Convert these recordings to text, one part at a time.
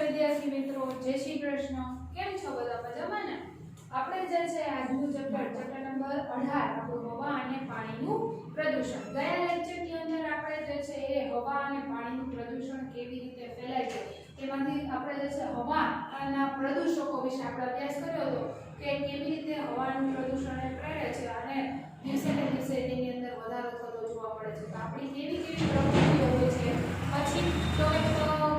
વિદ્યાર્થી મિત્રો, જય શ્રી કૃષ્ણ। કેમ છો બધા? મજામાં ને? આપણે જે છે આજનું ચેપ્ટર નંબર 18 આપણું હવા અને પાણીનું પ્રદૂષણ। ગયા લેક્ચરની અંદર આપણે જે છે એ હવા અને પાણીનું પ્રદૂષણ કેવી રીતે ફેલાય છે તેમાંથી આપણે જે છે હવાના પ્રદૂષકો વિશે આપણે અભ્યાસ કર્યો હતો કે કેવી રીતે હવાનું પ્રદૂષણ એ પ્રેરે છે અને દિવસે ને દિવસે તેની અંદર વધારો થતો જોવા મળે છે। તો આપણી કેવી કેવી પ્રવૃત્તિઓ હોય છે, પછી તો એક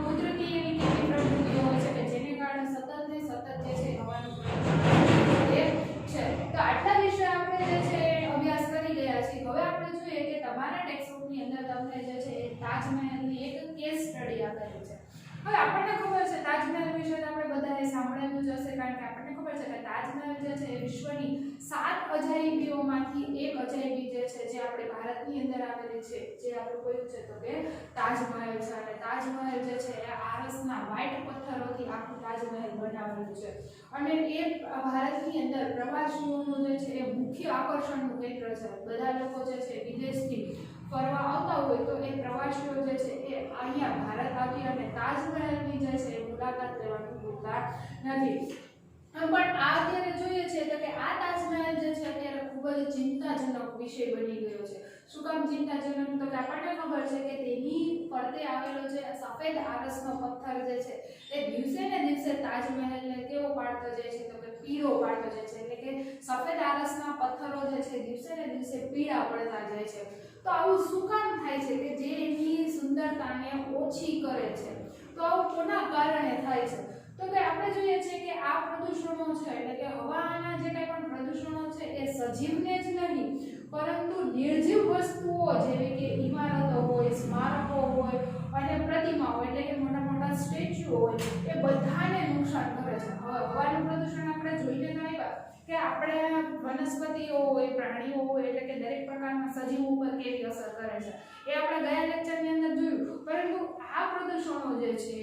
કુદરતી એવી કેવી પ્રવૃત્તિઓ હોય છે કે જેને કારણે સતત ને સતત જે છે હવાનું પ્રદૂષણ એ છે। તો આટલા વિશે આપણે જે છે અભ્યાસ કરી ગયા છીએ। હવે આપણે જોઈએ કે તમારા ટેક્સ્ટબુકની અંદર તમને જે છે તાજમહેલની એક કેસ સ્ટડી આપેલી છે। હવે આપણને ખબર છે તાજમહેલ વિશે આપણે બધાએ સાંભળેલું જ હશે, કારણ કે આપણને ખબર છે કે તાજમહેલ જે છે એ વિશ્વની 7 અજાયબીઓમાંથી એક અજાયબી જે છે જે આપણે ભારતની અંદર આવેલી છે, જે આપણું કયું છે તો કે તાજમહેલ છે। અને તાજમહેલ જે છે એ આરસના વ્હાઇટ પથ્થરોથી આખું તાજમહેલ બનાવેલું છે અને એ ભારતની અંદર પ્રવાસીઓનું જે છે એ મુખ્ય આકર્ષણનું કેન્દ્ર છે। બધા લોકો જે છે વિદેશથી ફરવા આવતા હોય તો એ પ્રવાસીઓ જે છે એ અહીંયા ભારત આવી અને તાજમહેલની જે છે મુલાકાત લેવાનું ભૂલતા નથી। પણ આ અત્યારે જોઈએ છે તો કે આ તાજમહેલ જે છે અત્યારે ખૂબ જ ચિંતાજનક વિષય બની ગયો છે। શું કામ ચિંતાજનક? તો કે આપણને ખબર છે કે તેની ફરતે આવેલો જે સફેદ આરસનો પથ્થર જે છે એ દિવસે ને દિવસે તાજમહેલને કેવો પાડતો જાય છે તો કે પીળો પાડતો જાય છે, એટલે કે સફેદ આરસના પથ્થરો જે છે દિવસે ને દિવસે પીળા પડતા જાય છે। તો આવું શું કામ થાય છે કે જે એની સુંદરતાને ઓછી કરે છે? તો આવું કોના કારણે થાય છે? તો કે આપણે જોઈએ છીએ કે આ પ્રદૂષણો છે એટલે કે હવાના જે કંઈ પણ પ્રદૂષણો છે એ સજીવને જ નહીં પરંતુ નિર્જીવ વસ્તુઓ જેવી કે ઇમારતો હોય, સ્મારકો હોય અને પ્રતિમાઓ એટલે કે મોટા મોટા સ્ટેચ્યુ હોય એ બધાને નુકસાન કરે છે। હવે હવાનું પ્રદૂષણ આપણે જોઈને ન આવ્યા કે આપણે વનસ્પતિઓ હોય, પ્રાણીઓ હોય એટલે કે દરેક પ્રકારના સજીવો ઉપર કેવી અસર કરે છે એ આપણે ગયા લેક્ચરની અંદર જોયું, પરંતુ આ પ્રદૂષણો જે છે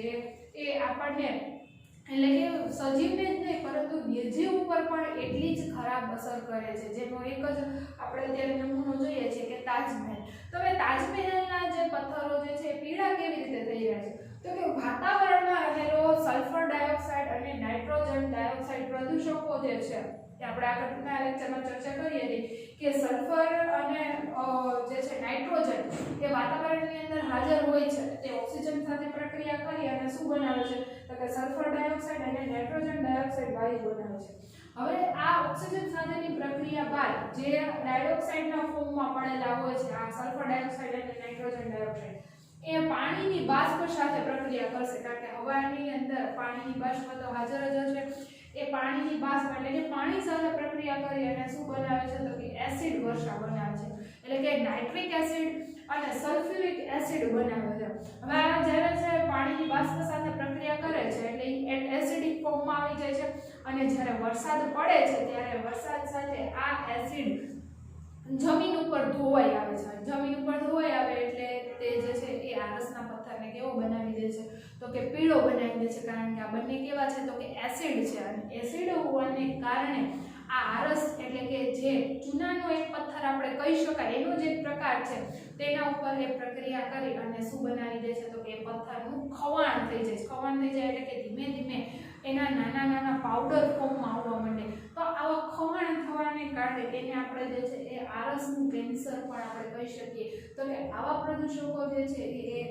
એ આપણને એટલે કે સજીવને જ નહીં પરંતુ નિર્જીવ ઉપર પણ એટલી જ ખરાબ અસર કરે છે, જેનો એક જ આપણે અત્યારે નમૂનો જોઈએ છે કે તાજમહેલ। તો હવે તાજમહેલના જે પથ્થરો જે છે પીળા કેવી રીતે થઈ રહ્યા છે? તો કે વાતાવરણમાં રહેલો સલ્ફર ડાયોક્સાઇડ અને નાઇટ્રોજન ડાયોક્સાઇડ પ્રદૂષકો જે છે કે આપણે આગળના લેક્ચરમાં ચર્ચા કરી હતી કે સલ્ફર અને જે છે નાઇટ્રોજન એ વાતાવરણની અંદર હાજર હોય છે, તે ઓક્સિજન સાથે પ્રક્રિયા કરી અને શું બનાવે છે તો કે સલ્ફર ડાયોક્સાઇડ અને નાઇટ્રોજન ડાયોક્સાઇડ વાયુ બનાવે છે। હવે આ ઓક્સિજન સાથેની પ્રક્રિયા બાદ જે ડાયોક્સાઇડના ફોર્મમાં પડેલા હોય છે આ સલ્ફર ડાયોક્સાઇડ અને નાઇટ્રોજન ડાયોક્સાઇડ એ પાણીની બાષ્પ સાથે પ્રક્રિયા કરશે, કારણ કે હવાની અંદર પાણીની બાષ્પ તો હાજર જ હશે। એ પાણીની બાષ્પ એટલે કે પાણી સાથે પ્રક્રિયા કરી અને શું બનાવે છે તો કે એસિડ વર્ષા બનાવે છે, એટલે કે નાઇટ્રિક એસિડ અને સલ્ફ્યુરિક એસિડ બનાવે છે। હવે આ જ્યારે છે પાણીની બાષ્પ સાથે પ્રક્રિયા કરે છે એટલે એ એસિડિક ફોર્મમાં આવી જાય છે અને જ્યારે વરસાદ પડે છે ત્યારે વરસાદ સાથે આ એસિડ જમીન ઉપર ધોવાઈ આવે છે। જમીન ઉપર ધોવાઈ આવે એટલે તે જે છે એ આરસના પથ્થરને કેવો બનાવી દે છે તો કે પીળો બનાવી દે છે, કારણ કે આ બંને કેવા છે તો કે એસિડ છે અને એસિડ હોવાને કારણે આ આરસ એટલે કે જે ચૂનાનો એક પથ્થર આપણે કહી શકાય એનો જે પ્રકાર છે તેના ઉપર એ પ્રક્રિયા કરી અને શું બનાવી દે છે તો કે પથ્થરનું ખવાણ થઈ જાય છે। ખવાણ થઈ જાય એટલે કે ધીમે ધીમે એના નાના નાના પાવડર ફોર્મમાં આવવા માંડે। તો આવા ખવાણ થવાને કારણે એને આપણે જે છે એ આરસનું કેન્સર પણ આપણે કહી શકીએ। તો કે આવા પ્રદૂષકો જે છે એ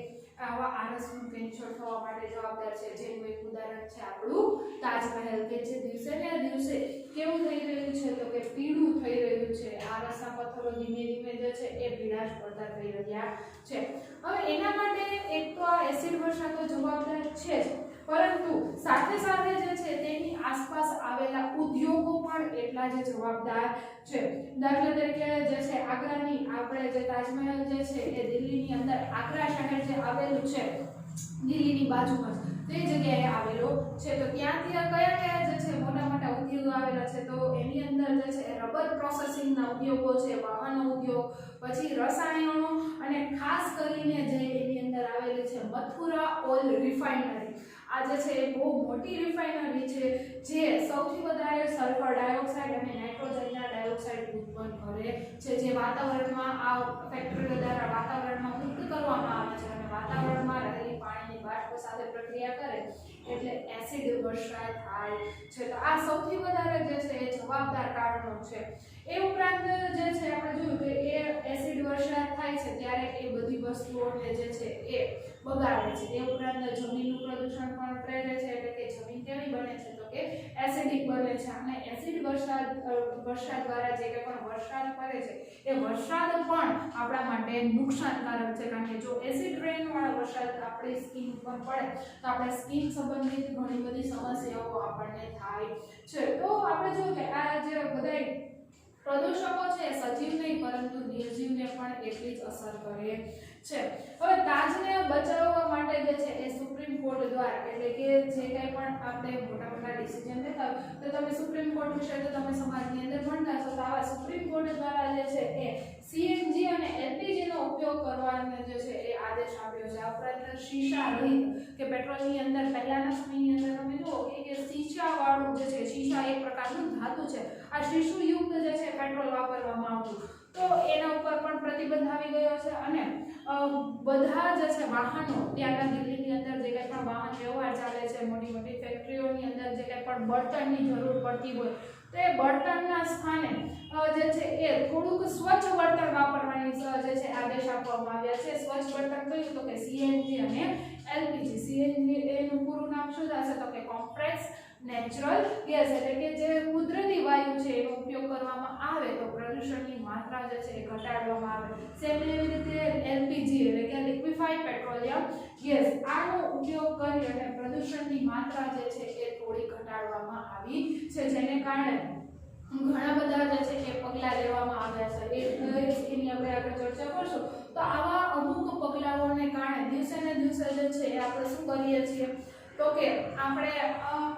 આવા આરસનું કેન્સર થવા માટે જવાબદાર છે, જેનું એક ઉદાહરણ છે આપણું તાજમહેલ કે જે દિવસે ને દિવસે કેવું થઈ રહ્યું છે તો કે પીળું થઈ રહ્યું છે। આરસના પથ્થરો ધીમે ધીમે જે છે એ પીળાશ પડતા થઈ રહ્યા છે। હવે એના માટે એક તો આ એસિડ વર્ષા તો જવાબદાર છે જ, પરંતુ સાથે સાથે જે છે તેની આસપાસ આવેલા ઉદ્યોગો પણ એટલા જ જવાબદાર છે। દાખલા તરીકે જે છે આગ્રાની આપણે જે તાજમહેલ જે છે એ દિલ્હીની અંદર આગ્રા શહેર જે આવેલું છે દિલ્હીની બાજુમાં તે જગ્યાએ આવેલો છે, તો ત્યાં કયા કયા જે છે મોટા મોટા ઉદ્યોગો આવેલા છે તો એની અંદર જે છે રબર પ્રોસેસિંગના ઉદ્યોગો છે, વાહન ઉદ્યોગ, પછી રસાયણો અને ખાસ કરીને જે એની અંદર આવેલી છે મથુરા ઓઇલ રિફાઇનરી। આ જે છે એ બહુ મોટી રિફાઇનરી છે જે સૌથી વધારે સલ્ફર ડાયોક્સાઇડ અને નાઇટ્રોજનના ડાયોક્સાઇડ ઉત્પન્ન કરે છે, જે વાતાવરણમાં આ ફેક્ટરીઓ દ્વારા વાતાવરણમાં મુક્ત કરવામાં આવે છે અને વાતાવરણમાં રહેલી પાણીની બાષ્પ સાથે પ્રક્રિયા કરે એટલે એસિડ વર્ષા થાય છે। તો આ સૌથી વધારે જે છે એ જવાબદાર કારણો છે। એ ઉપરાંત જે છે આપણે જોયું કે એ એસિડ વર્ષા થાય છે ત્યારે એ બધી વસ્તુઓને જે છે એ બગાડે છે। એ ઉપરાંત જમીનનું પ્રદૂષણ પણ પ્રેરે છે, એટલે કે જમીન કેવી બને છે તો કે એસિડિક બને છે। અને એસિડ વર્ષા દ્વારા જે કંઈ પણ વરસાદ પડે છે એ વરસાદ પણ આપણા માટે નુકસાનકારક છે, કારણ કે જો એસિડ રેન વાળો વરસાદ આપણી સ્કિન ઉપર પડે તો આપણે સ્કિન સંબંધિત ઘણી બધી સમસ્યાઓ આપણને થાય છે। તો આપણે જોયું કે આ જે બધા પ્રદૂષકો છે સજીવ નહીં પરંતુ નિર્જીવને પણ એટલી જ અસર કરે છે। હવે તાજને બચાવવા માટે જે છે એ સુપ્રીમ કોર્ટ દ્વારા, એટલે કે જે કંઈ પણ આપણે મોટા મોટા ડિસિઝન લેતા હોય તો તમે સુપ્રીમ કોર્ટ વિશે તો તમે સમાજની અંદર ભણતા હશો, તો આવા સુપ્રીમ કોર્ટ દ્વારા જે છે એ સીએનજી અને એલપીજી નો ઉપયોગ કરવાનો જે છે એ આદેશ આપ્યો છે। આ ઉપરાંત શીશા રહિત કે પેટ્રોલની અંદર પહેલાના સમયની અંદર તમે જુઓ કે શીશા વાળું જે છે, શીશા એક પ્રકારનું ધાતુ છે, આ શીશુયુક્ત જે છે પેટ્રોલ વાપરવામાં આવતું, તો એના ઉપર પણ પ્રતિબંધ આવી ગયો છે। અને બધા જે છે વાહનો ત્યાંના દિલ્હીની અંદર જે કંઈ પણ વાહન વ્યવહાર ચાલે છે, મોટી મોટી ફેક્ટરીઓની અંદર જે કંઈ પણ બળતણની જરૂર પડતી હોય તો એ બળતણના સ્થાને જે છે એ થોડુંક સ્વચ્છ બળતણ વાપરવાની જે છે આદેશ આપવામાં આવ્યા છે। સ્વચ્છ બળતણ કયું તો કે સીએનજી અને એલપીજી। સીએનજી એનું પૂરું નામ શું થશે તો કે કોમ્પ્રેસ નેચરલ ગેસ, એટલે કે જે કુદરતી વાયુ છે એનો ઉપયોગ કરવામાં આવે તો પ્રદૂષણની માત્રા જે છે એ ઘટાડવામાં આવે। સેમ એવી રીતે એલપીજી એટલે કે લિક્વિફાઈડ પેટ્રોલિયમ ગેસ, આનો ઉપયોગ કરી અને પ્રદૂષણની માત્રા જે છે એ થોડી ઘટાડવામાં આવી છે, જેને કારણે ઘણા બધા જે છે એ પગલાં લેવામાં આવ્યા છે। એની આપણે આગળ ચર્ચા કરશું। તો આવા અમુક પગલાઓને કારણે દિવસે ને દિવસે જે છે એ આપણે શું કરીએ છીએ તો કે આપણે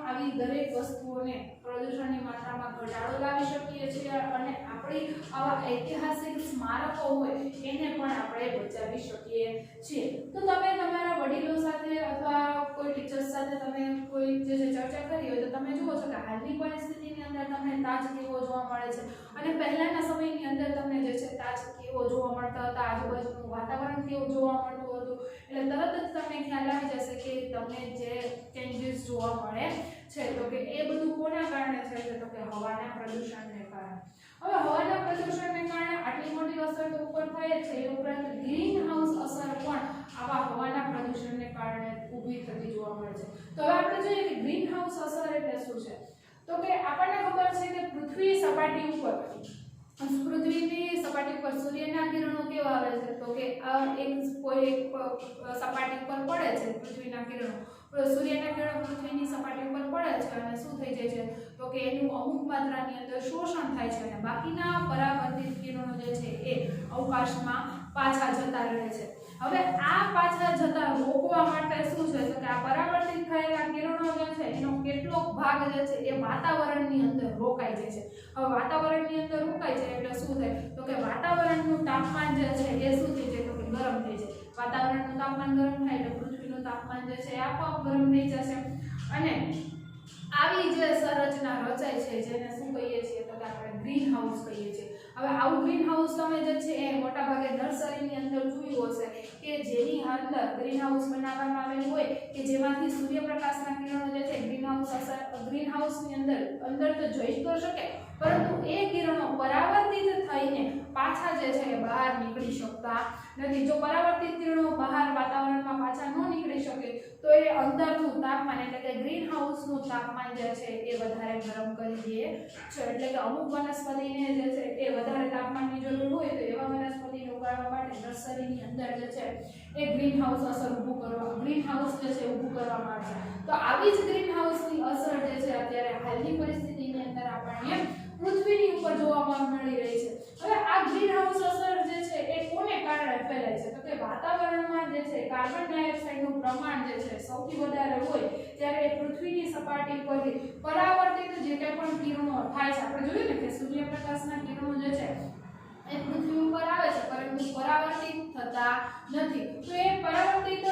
આવી દરેક વસ્તુઓને પ્રદૂષણની માત્રામાં ઘટાડો લાવી શકીએ છીએ અને આપણી આવા ઐતિહાસિક સ્મારકો હોય એને પણ આપણે બચાવી શકીએ છીએ। તો તમે તમારા વડીલો સાથે અથવા કોઈ ટીચર્સ સાથે તમે કોઈ જે ચર્ચા કરી હોય તો તમે જુઓ છો કે હાલની પરિસ્થિતિની અંદર તમને તાજ કેવો જોવા મળે છે અને પહેલાના સમયની અંદર તમને જે છે તાજ કેવો જોવા મળતા હતા, આજુબાજુનું વાતાવરણ કેવું જોવા મળતું હતું, એટલે તરત જ તમને ખ્યાલ આવી જશે કે તમને જે ચેન્જીસ જોવા મળે છે તો કે એ બધું કોના કારણે છે તો કે હવાના પ્રદૂષણને કારણે। હવે હવાના પ્રદૂષણને કારણે આટલી મોટી અસર તો ઉપર થાય છે, એ ઉપરાંત ગ્રીન હાઉસ અસર પણ આવા હવાના પ્રદૂષણને કારણે ઊભી થતી જોવા મળે છે। તો હવે આપણે જોઈએ કે ગ્રીન હાઉસ અસર એટલે શું છે તો કે આપણને ખબર છે કે પૃથ્વીની સપાટી ઉપર સૂર્યના કિરણો કેવા આવે છે તો કે કોઈ એક સપાટી ઉપર પડે છે પૃથ્વીના કિરણો, સૂર્યના કિરણો પૃથ્વીની સપાટી ઉપર પડે છે અને શું થઈ જાય છે તો કે એનું અમુક માત્રાની અંદર શોષણ થાય છે અને બાકીના પરાવર્તિત કિરણો જે છે એ અવકાશમાં પાછા જતા રહે છે। હવે આ પાછા જતા રોકવા માટે શું છે તો કે આ પરાવર્તિત થયેલા કિરણો જે છે એનો કેટલોક ભાગ જે છે એ વાતાવરણની અંદર રોકાઈ જાય છે। હવે વાતાવરણની અંદર રોકાઈ જાય એટલે શું થાય તો કે વાતાવરણનું તાપમાન જે છે એ શું થઈ જાય તો કે ગરમ થઈ જાય। વાતાવરણનું તાપમાન ગરમ થાય એટલે પૃથ્વીનું તાપમાન જે છે એ આપોઆપ ગરમ થઈ જશે અને આવી જે સંરચના રચાય છે જેને શું કહીએ છીએ તો કે આપણે ગ્રીન હાઉસ કહીએ છીએ। હવે આવું ગ્રીન હાઉસ તમે જે છે એ મોટા ભાગે નર્સરીની અંદર જોયું હશે કે જેની અંદર ગ્રીન હાઉસ બનાવવામાં આવેલું હોય કે જેમાંથી સૂર્યપ્રકાશના કિરણો જે છે ગ્રીન હાઉસની અંદર તો જઈ તો શકે પરંતુ એ કિરણો પરાવર્તિત થઈને પાછા જે છે એ બહાર નીકળી શકતા નથી। જો પરાવર્તિત કિરણો બહાર વાતાવરણમાં પાછા ન નીકળી શકે તો એ અંદરનું તાપમાન એટલે કે ગ્રીન હાઉસનું તાપમાન જે છે એ વધારે ગરમ કરી દે છે। એટલે કે અમુક વનસ્પતિને જે છે એ વધારે તાપમાનની જરૂર હોય તો એવા વનસ્પતિને ઉગાડવા માટે નર્સરીની અંદર જે છે એ ગ્રીન હાઉસ અસર ગ્રીન હાઉસ જે છે ઊભું કરવામાં આવે છે। તો આવી જ ગ્રીન હાઉસની અસર જે છે અત્યારે હાલની પરિસ્થિતિની અંદર આપણને પૃથ્વીની ઉપર જોવા મળી રહી છે। હવે આ ગ્રીન હાઉસ અસર જે છે એ કોને કારણે ફેલાય છે તો કે વાતાવરણમાં જે છે કાર્બન ડાયોક્સાઇડનું પ્રમાણ જે છે સૌથી વધારે હોય ત્યારે પૃથ્વીની સપાટી પરથી પરાવર્તિત જે કંઈ પણ કિરણો થાય છે, આપણે જોયું ને કે સૂર્યપ્રકાશના કિરણો જે છે એ પૃથ્વી ઉપર આવે છે પરંતુ પરાવર્તિત થતા નથી। તો એ પરાવર્તિત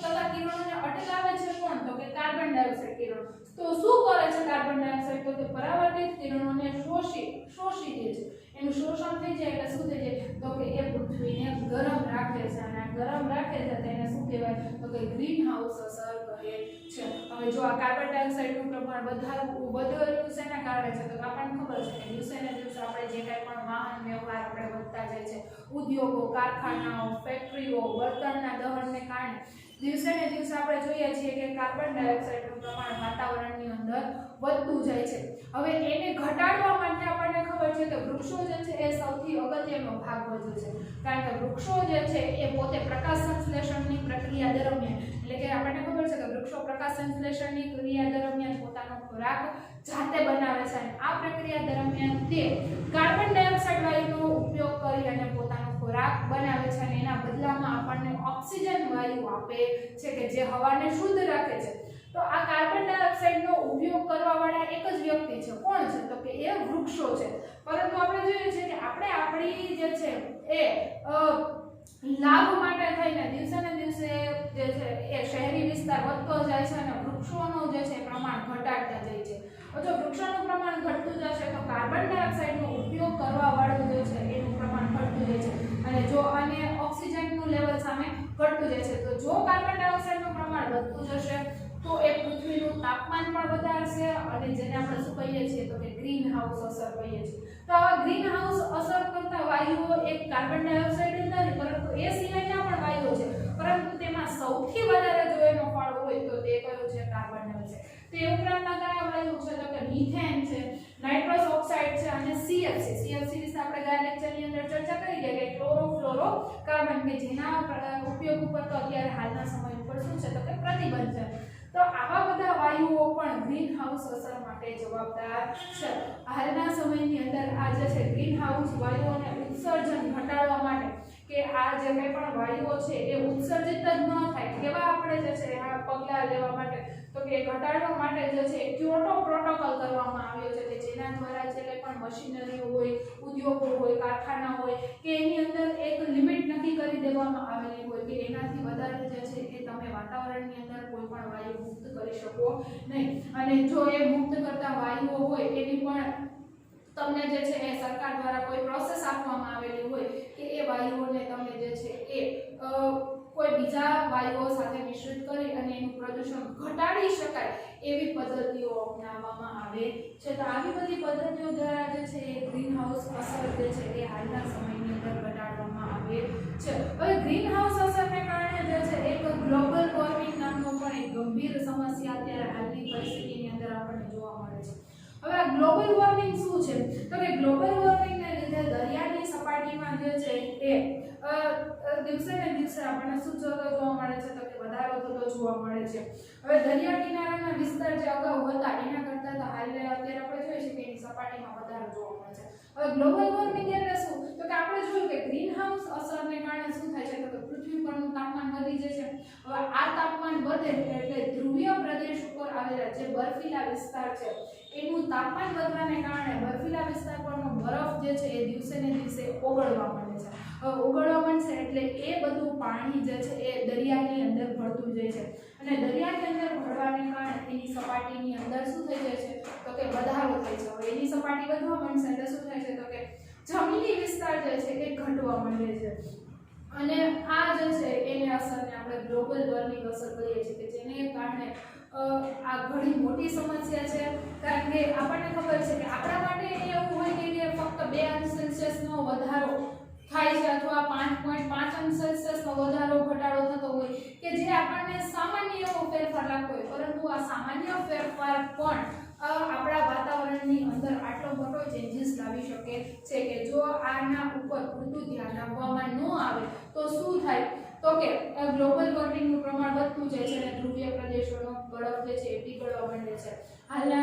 થતા કિરણોને અટકાવે છે કોણ તો કે કાર્બન ડાયોક્સાઇડ કિરણો। તો શું કરે છે કાર્બન ડાયોક્સાઇડ તો કે પરાવર્તિત કિરણોને શોષી લે છે। એનું શોષણ થઈ જાય એટલે શું થઈ જાય તો કે એ પૃથ્વીને ગરમ રાખે છે અને ગરમ રાખે છે તેને શું કહેવાય તો કે ગ્રીન હાઉસ અસર કહે છે। હવે જો આ કાર્બન ડાયોક્સાઇડનું પ્રમાણ વધેલું શેના કારણે છે? તો આપણને ખબર છે કે દિવસે ને દિવસે આપણે જે કાંઈ પણ વાહન વ્યવહાર આપણે વધતા જાય છે, ઉદ્યોગો, કારખાનાઓ, ફેક્ટરીઓ, બળતણના દહનને કારણે દિવસે ને દિવસે આપણે જોઈએ છીએ કે કાર્બન ડાયોક્સાઇડનું પ્રમાણ વાતાવરણની અંદર વધતું જાય છે. હવે એને ઘટાડવા માટે આપણને ખબર છે કે વૃક્ષો જે છે એ સૌથી અગત્યનો ભાગ ભજવે છે, કારણ કે વૃક્ષો જે છે એ પોતે પ્રકાશ સંશ્લેષણની પ્રક્રિયા દરમિયાન, એટલે કે આપણને ખબર છે કે વૃક્ષો પ્રકાશ સંશ્લેષણની ક્રિયા દરમિયાન પોતાનો ખોરાક જાતે બનાવે છે અને આ પ્રક્રિયા દરમિયાન તે કાર્બન ડાયોક્સાઇડ વાયુનો ઉપયોગ કરી અને પોતાનો ખોરાક બનાવે છે અને એના બદલામાં આપણને ઓક્સિજન વાયુ આપે છે કે જે હવાને શુદ્ધ રાખે છે. તો આ કાર્બન ડાયોક્સાઇડનો ઉપયોગ કરવા વાળા એક જ વ્યક્તિ છે. કોણ છે? તો કે એ વૃક્ષો છે. પરંતુ આપણે જોઈએ છે કે આપણે આપણી જે છે એ લાભ માટે થઈને દિવસે ને દિવસે જે છે એ શહેરી વિસ્તાર વધતો જાય છે અને વૃક્ષોનું જે છે પ્રમાણ ઘટાડતા જાય છે. જો વૃક્ષોનું પ્રમાણ ઘટતું જશે તો કાર્બન ડાયોક્સાઇડનો ઉપયોગ કરવા વાળું જે છે એનું પ્રમાણ ઘટતું જાય છે અને જો અને ઓક્સિજનનું લેવલ સામે ઘટતું જાય છે. તો જો કાર્બન ડાયોક્સાઇડનું પ્રમાણ વધતું જશે તો એ પૃથ્વીનું તાપમાન પણ વધારશે અને જેને આપણે શું કહીએ છીએ તો કે ગ્રીન હાઉસ અસર કહીએ છીએ. તો આ ગ્રીન હાઉસ અસર કરતા વાયુઓ એક કાર્બન ડાયોક્સાઇડ જ નથી, પરંતુ એ સિવાયના પણ વાયુઓ છે, પરંતુ તેમાં સૌથી વધારે જો એનો ફાળો હોય તો તે કયો છે? Carbon dioxide. તે ઉપરાંતના કયા વાયુ છે? તો કે મિથેન છે, નાઇટ્રસ ઓક્સાઇડ છે અને સીએફસી. સીએફસી વિશે આપણે ગયા લેક્ચરની અંદર ચર્ચા કરી છે કે ક્લોરોફ્લોરો કાર્બન, કે જેના ઉપયોગ ઉપર તો અત્યારે હાલના સમય ઉપર શું છે તો કે પ્રતિબંધ છે. તો આવા બધા વાયુઓ પણ ગ્રીન હાઉસ અસર માટે જવાબદાર છે. હાલના સમયની અંદર આ જે છે ગ્રીન હાઉસ વાયુઓને ઉત્સર્જન ઘટાડવા માટે, કે આ જે કંઈ પણ વાયુઓ છે એ ઉત્સર્જિત જ ન થાય, કેવા આપણે જે છે આ પગલાં લેવા માટે તો કે ઘટાડવા માટે જે છે ક્યોટો પ્રોટોકોલ કરવામાં આવ્યો છે કે જેના દ્વારા જે કંઈ પણ મશીનરી હોય, ઉદ્યોગો હોય, કારખાના હોય કે એની અંદર એક લિમિટ નક્કી કરી દેવામાં આવેલી હોય કે એનાથી વધારે જે છે એ તમે વાતાવરણની અંદર કોઈ પણ વાયુ મુક્ત કરી શકો નહીં. અને જો એ મુક્ત કરતા વાયુઓ હોય એની પણ તમને જે છે એ સરકાર દ્વારા કોઈ પ્રોસેસ આપવામાં આવેલી હોય કે એ વાયુઓને તમે જે છે એ કોઈ બીજા વાયુઓ સાથે મિશ્રિત કરી અને એનું પ્રદૂષણ ઘટાડી શકાય એવી પદ્ધતિઓ અપનાવવામાં આવે છે. તો આવી બધી પદ્ધતિઓ દ્વારા જે છે એ ગ્રીન હાઉસ અસર જે છે એ હાલના સમયની અંદર ઘટાડવામાં આવે છે. હવે ગ્રીન હાઉસ અસરને કારણે જે છે એક ગ્લોબલ વોર્મિંગ નામનો પણ એક ગંભીર સમસ્યા અત્યારે હાલની પરિસ્થિતિની અંદર આપણને જોવા મળે છે. હવે આ ગ્લોબલ વોર્મિંગ શું છે? તો કે ગ્લોબલ વોર્મિંગને લીધે દરિયાની સપાટીમાં જે છે એ દિવસે ને દિવસે આપણને શું જોવા મળે છે તો કે વધારો થતો જોવા મળે છે. હવે દરિયા કિનારાના વિસ્તાર જે અગાઉ હતા એના કરતાં તો હાલ અત્યારે આપણે જોઈએ છીએ કે એની સપાટીમાં વધારો જોવા મળે છે. હવે ગ્લોબલ વોર્મિંગ એટલે શું? તો કે આપણે જોયું કે ગ્રીન હાઉસ અસરને કારણે શું થાય છે તો કે પૃથ્વી પરનું તાપમાન વધી જાય છે. હવે આ તાપમાન વધે એટલે ધ્રુવીય પ્રદેશ ઉપર આવેલા જે બર્ફીલા વિસ્તાર છે એનું તાપમાન વધવાને કારણે બર્ફીલા વિસ્તાર પરનો બરફ જે છે એ દિવસે ને દિવસે ઓગળવા માંડે છે. હવે ઓગળવા માંડશે એટલે એ બધું પાણી જે છે એ દરિયાની અંદર ભળતું જાય છે અને દરિયાની અંદર ભળવાને કારણે એની સપાટીની અંદર શું થઈ જાય છે તો કે વધારો થાય છે. હવે એની સપાટી વધવા માંડશે એટલે શું થાય છે તો કે જમીની વિસ્તાર જે છે એ ઘટવા માંડે છે અને આ જે છે એને અસરને આપણે ગ્લોબલ વોર્મિંગ અસર કહીએ છીએ કે જેને કારણે આ ઘણી મોટી સમસ્યા છે. કારણ કે આપણને ખબર છે કે આપણા માટે એવું હોય કે ફક્ત 2 અંશ સેલ્સિયસનો વધારો થાય છે અથવા 5.5 અંશ સેલ્સિયસનો વધારો ઘટાડો થતો હોય કે જે આપણને સામાન્ય એવો ફેરફાર લાગતો હોય, પરંતુ આ સામાન્ય ફેરફાર પણ આપણા વાતાવરણની અંદર આટલો મોટો ચેન્જીસ લાવી શકે છે કે જો આના ઉપર પૂરતું ધ્યાન આપવામાં ન આવે તો શું થાય તો કે ગ્લોબલ વોર્મિંગનું પ્રમાણ વધતું જાય છે અને ધ્રુવીય પ્રદેશોનો બરફ જે છે એ પીગળવા માંડે છે. હાલના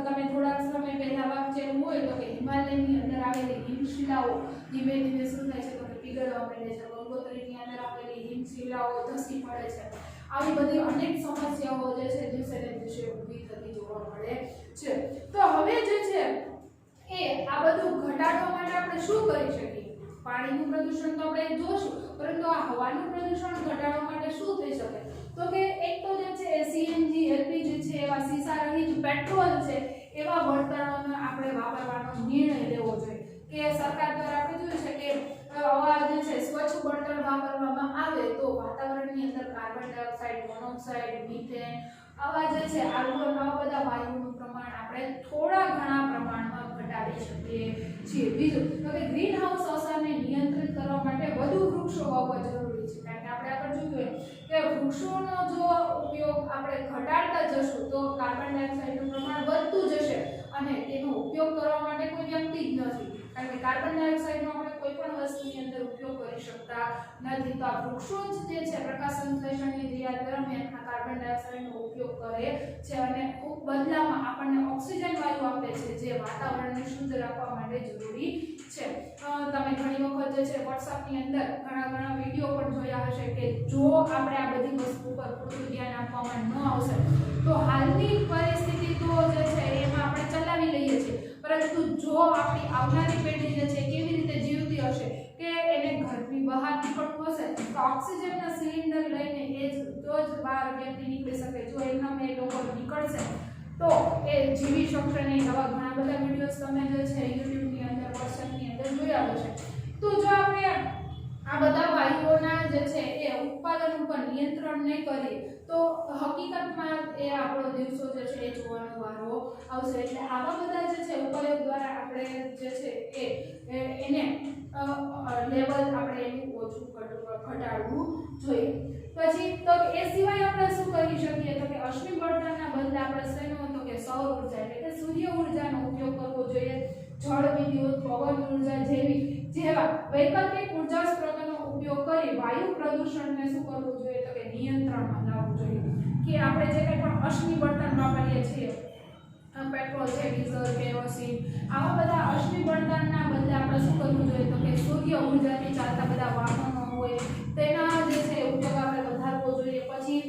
તમે થોડાક સમય પહેલા વાંચેલું હોય તો કે હિમાલયની અંદર આવેલી હિમશિલાઓ ધીમે ધીમે શું થાય છે તો કે પીગળવા માંડે છે. ગંગોત્રીની અંદર આવેલી હિમશિલાઓ ધસી પડે છે. આવી બધી અનેક સમસ્યાઓ જે છે દિવસે ને દિવસે ઊભી થતી જોવા મળે છે. તો હવે જે છે એ આ બધું ઘટાડવા માટે આપણે શું કરી શકીએ? પાણીનું પ્રદૂષણ તો આપણે જોશું, પરંતુ આ હવાનું પ્રદૂષણ ઘટાડવા માટે શું થઈ શકે? તો કે એક તો જે છે સીએનજી, એલપીજી છે એવા સીસા રહિત પેટ્રોલ છે એવા બળતણોને આપણે વાપરવાનો નિર્ણય લેવો જોઈએ. કે સરકાર દ્વારા આપણે જોયું છે કે આવા જે છે સ્વચ્છ બળતણ વાપરવામાં આવે તો વાતાવરણની અંદર કાર્બન ડાયોક્સાઇડ, મોનોક્સાઇડ, મિથેન આવા જે છે આવા બધા વાયુઓનું પ્રમાણ આપણે થોડા ઘણા પ્રમાણમાં ઘટાડી શકીએ છીએ. બીજું તો કે ગ્રીન હાઉસ અસરને નિયંત્રિત કરવા માટે વધુ વૃક્ષો વાવવા જરૂરી છે. કારણ કે આપણે આગળ જોયું કે વૃક્ષોનો જો ઉપયોગ આપણે ઘટાડતા જશું તો કાર્બન ડાયોક્સાઇડનું પ્રમાણ વધતું જશે અને તેનો ઉપયોગ કરવા માટે કોઈ વ્યક્તિ જ નથી. કારણ કે કાર્બન ડાયોક્સાઇડનો આપણે કોઈ પણ વસ્તુની અંદર ઉપયોગ કરી શકતા નથી. તો આ વૃક્ષો જે છે પ્રકાશ સંશ્લેષણની ક્રિયા દરમિયાન આ કાર્બન ડાયોક્સાઇડનો ઉપયોગ કરે છે અને બદલામાં આપણને ઓક્સિજન વાયુ આપે છે જે વાતાવરણને શુદ્ધ રાખવા માટે જરૂરી છે. તમે ઘણી વખત જે છે WhatsAppની અંદર ઘણા વિડીયો પણ જોયા હશે કે જો આપણે આ બધી વસ્તુ પર પૂરતું ધ્યાન આપવામાં ન આવશે તો હાલની પરિસ્થિતિ તો જે છે એમાં આપણે ચલાવી લઈએ છીએ, પરંતુ જો આપણી આવનારી પેઢી જે છે કેવી રીતે જીવતી હશે કે એને ઘરની બહાર નીકળવું હશે તો ઓક્સિજનના સિલિન્ડર લઈને એ તો જ બહાર વ્યક્તિ નીકળી શકે. જો એમના એ લોકો નીકળશે તો એ જીવી શકશે નહીં. આવા ઘણા બધા વિડીયોઝ તમે જે છે યુટ્યુબની અંદર WhatsAppની અંદર જોયા હશે. તો જો આપણે આ બધા વાયુઓના જે છે એ ઉત્પાદન ઉપર નિયંત્રણ નહીં કરીએ તો હકીકતમાં એ આપણો દિવસો જે છે એ જોવાનો વારો આવશે. એટલે આવા બધા જે છે ઉપાયો દ્વારા આપણે જે છે એને લેવલ આપણે એનું ઓછું ઘટાડવું જોઈએ. પછી તો એ સિવાય આપણે શું કરી શકીએ તો કે અશ્મિ બળતણના બદલે આપણે શેનો તો કે સૌર ઉર્જા એટલે કે સૂર્ય ઉર્જાનો ઉપયોગ કરવો જોઈએ. જળ વિદ્યુત, પવન ઉર્જા જેવા વૈકલ્પિક ઉર્જા સ્ત્રોતોનો ઉપયોગ કરી વાયુ પ્રદૂષણને શું કરવું જોઈએ તો કે નિયંત્રણમાં લાવવું જોઈએ. કે આપણે જે કંઈ પણ અશ્મિ બળતણ વાપરીએ છીએ પેટ્રોલ છે, ડીઝલ, કેરોસીન, આવા બધા અશ્મિ બળતણના બદલે આપણે શું કરવું જોઈએ તો કે સૂર્ય ઉર્જાથી ચાલતા બધા વાહનો હોય તેના જે છે ઉપયોગ આપણે વધારવો જોઈએ. પછી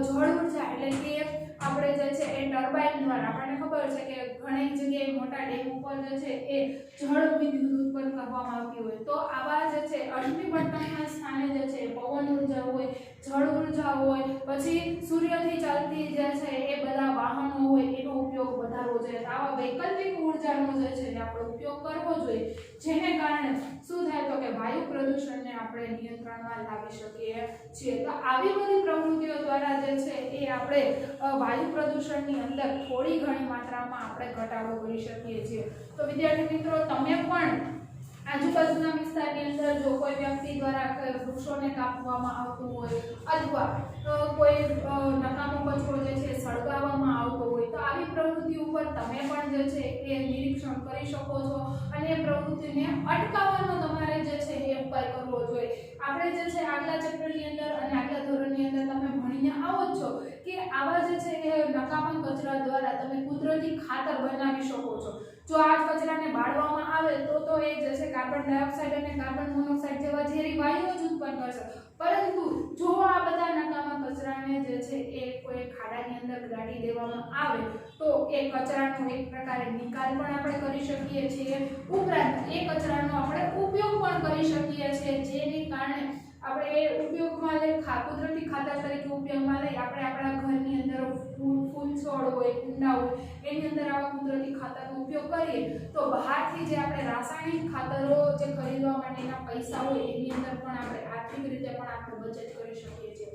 જળ ઉર્જા એટલે કે આપણે જે છે એ ટર્બાઇન દ્વારા આપણને ખબર છે કે ઘણી જગ્યાએ મોટા ડેમ ઉપર જે છે એ જળ વિદ્યુત ઉત્પન્ન કરવામાં આવતી હોય તો આવા જે છે અશ્મિ બળતણના સ્થાને જે છે પવન ઉર્જા હોય, જળ ઉર્જા હોય, પછી સૂર્યથી ચાલતી જે છે એ બધા વાહનો હોય એનો ઉપયોગ વધારવો જોઈએ. આવા વૈકલ્પિક ઉર્જાનો જે છે આપણે ઉપયોગ કરવો જોઈએ જેને કારણે શું થાય તો કે વાયુ પ્રદૂષણને આપણે નિયંત્રણમાં લાવી શકીએ છીએ. તો આવી બધી પ્રવૃત્તિઓ દ્વારા જે છે એ આપણે વાયુ પ્રદૂષણની અંદર થોડી ઘણી માત્રામાં આપણે ઘટાડો કરી શકીએ છીએ. તો વિદ્યાર્થી મિત્રો તમે પણ આજુબાજુના વિસ્તારની અંદર જો કોઈ વ્યક્તિ દ્વારા વૃક્ષોને કાપવામાં આવતું હોય અથવા કોઈ નકામો કચરો જે છે સળગાવવામાં આવતો હોય તો આવી પ્રવૃત્તિ ઉપર તમે પણ જે છે એ નિરીક્ષણ કરી શકો છો અને એ પ્રવૃત્તિને અટકાવવાનો તમારે જે છે એ ઉપાય કરવો જોઈએ. આપણે જે છે આગલા ચેપ્ટરની અંદર અને આગલા ધોરણની અંદર તમે ભણીને આવો છો કે આવા જે છે એ નકામા કચરા દ્વારા તમે કુદરતી ખાતર બનાવી શકો છો. જો આ કચરાને બાળવામાં આવે તો એ જે છે કાર્બન ડાયોક્સાઇડ અને કાર્બન મોનોક્સાઇડ જેવા ઝેરી વાયુઓ જ ઉત્પન્ન કરશે. પરંતુ જો આ બધા નકામા કચરાને જે છે એ કોઈ ખાડાની અંદર ગાડી દેવામાં આવે તો એ કચરાનો એક પ્રકારે નિકાલ પણ આપણે કરી શકીએ છીએ. ઉપરાંત એ કચરાનો આપણે ઉપયોગ પણ કરી શકીએ છીએ જેની કારણે આપણે એ ઉપયોગમાં લઈ કુદરતી ખાતર તરીકે ઉપયોગમાં લઈ આપણે આપણા ઘરની અંદર ફૂલ છોડ હોય, કુંડા હોય એની અંદર આવા કુદરતી ખાતરનો ઉપયોગ કરીએ તો બહારથી જે આપણે રાસાયણિક ખાતરો જે ખરીદવા માટેના પૈસા હોય એની અંદર પણ આપણે આર્થિક રીતે પણ આપણે બચત કરી શકીએ છીએ.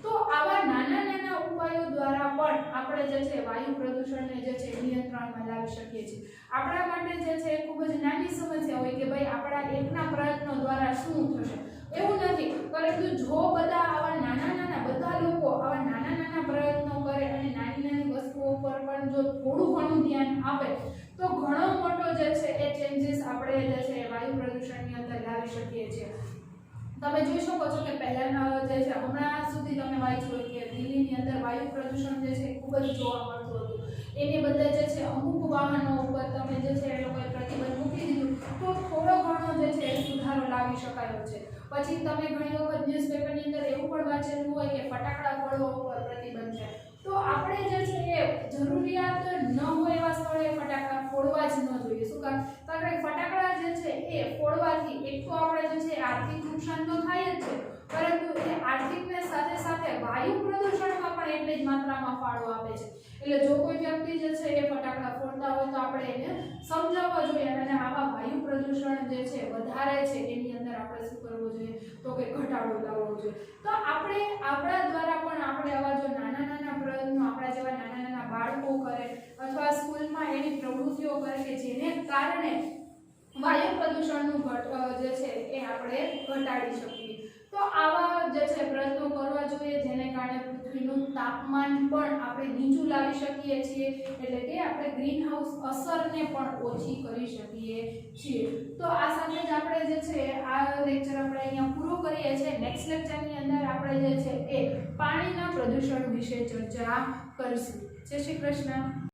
તો આવા નાના ઉપાયો દ્વારા પણ આપણે જે છે વાયુ પ્રદૂષણને જે છે નિયંત્રણમાં લાવી શકીએ છીએ. આપણા માટે જે છે ખૂબ જ નાની સમસ્યા હોય કે ભાઈ આપણા એકના પ્રયત્નો દ્વારા શું થશે એવું નથી, પરંતુ જો બધા આવા નાના બધા લોકો આવા નાના પ્રયત્નો કરે અને નાની વસ્તુઓ પર પણ જો થોડું ઘણું ધ્યાન આપે તો ઘણો મોટો જે છે એ ચેન્જીસ આપણે જે છે વાયુ પ્રદૂષણની અંદર લાવી શકીએ છીએ. તમે જોઈ શકો છો કે પહેલાના જે છે હમણાં સુધી તમે વાંચ્યું હોય કે દિલ્હીની અંદર વાયુ પ્રદૂષણ જે છે ખૂબ જ જોવા મળતું હતું. એની બદલે જે છે અમુક વાહનો ઉપર તમે જે છે એ લોકોએ પ્રતિબંધ મૂકી દીધું તો થોડો ઘણો જે છે એ સુધારો લાવી શકાયો છે. પછી તમે ઘણી વખત ન્યૂઝપેપરની અંદર એવું પણ વાંચેલું હોય કે ફટાકડા ફોડવા ઉપર પ્રતિબંધ છે. તો આપણે જે છે એ જરૂરિયાત ન હોય એવા સ્થળે ફટાકડા ફોડવા જ ન જોઈએ. શું કારણ કે ફટાકડા જે છે એ ફોડવાથી એક તો આપણે જે છે આર્થિક નુકસાન તો થાય જ છે, પરંતુ એ આર્થિકને સાથે સાથે વાયુ પ્રદૂષણમાં પણ એટલી જ માત્રામાં ફાળો આપે છે. એટલે જો કોઈ વ્યક્તિ જે છે એ ફટાકડા ફોડતા હોય તો આપણે એને સમજાવવા જોઈએ અને આવા વાયુ પ્રદૂષણ જે છે વધારે છે એની અંદર આપણે શું કરવું જોઈએ તો કે ઘટાડો લાવવો જોઈએ. તો આપણે આપણા દ્વારા પણ આપણે આવા જો નાના પ્રયત્નો આપણે કારણે વાયુ પ્રદૂષણનું જે છે એ આપણે ઘટાડી શકીએ. તો આવા જે છે પ્રયત્નો કરવા જોઈએ જેને કારણે પૃથ્વીનું તાપમાન પણ આપણે નીચું લાવી શકીએ છીએ, એટલે કે આપણે ગ્રીન હાઉસ અસરને પણ ઓછી કરી શકીએ છીએ. તો આ સાથે જ આપણે જે છે આ લેક્ચર આપણે અહીંયા પૂરો કરીએ છીએ. નેક્સ્ટ લેક્ચરની અંદર આપણે જે છે એ પાણીના પ્રદૂષણ વિશે ચર્ચા કરીશું. જય શ્રી કૃષ્ણ.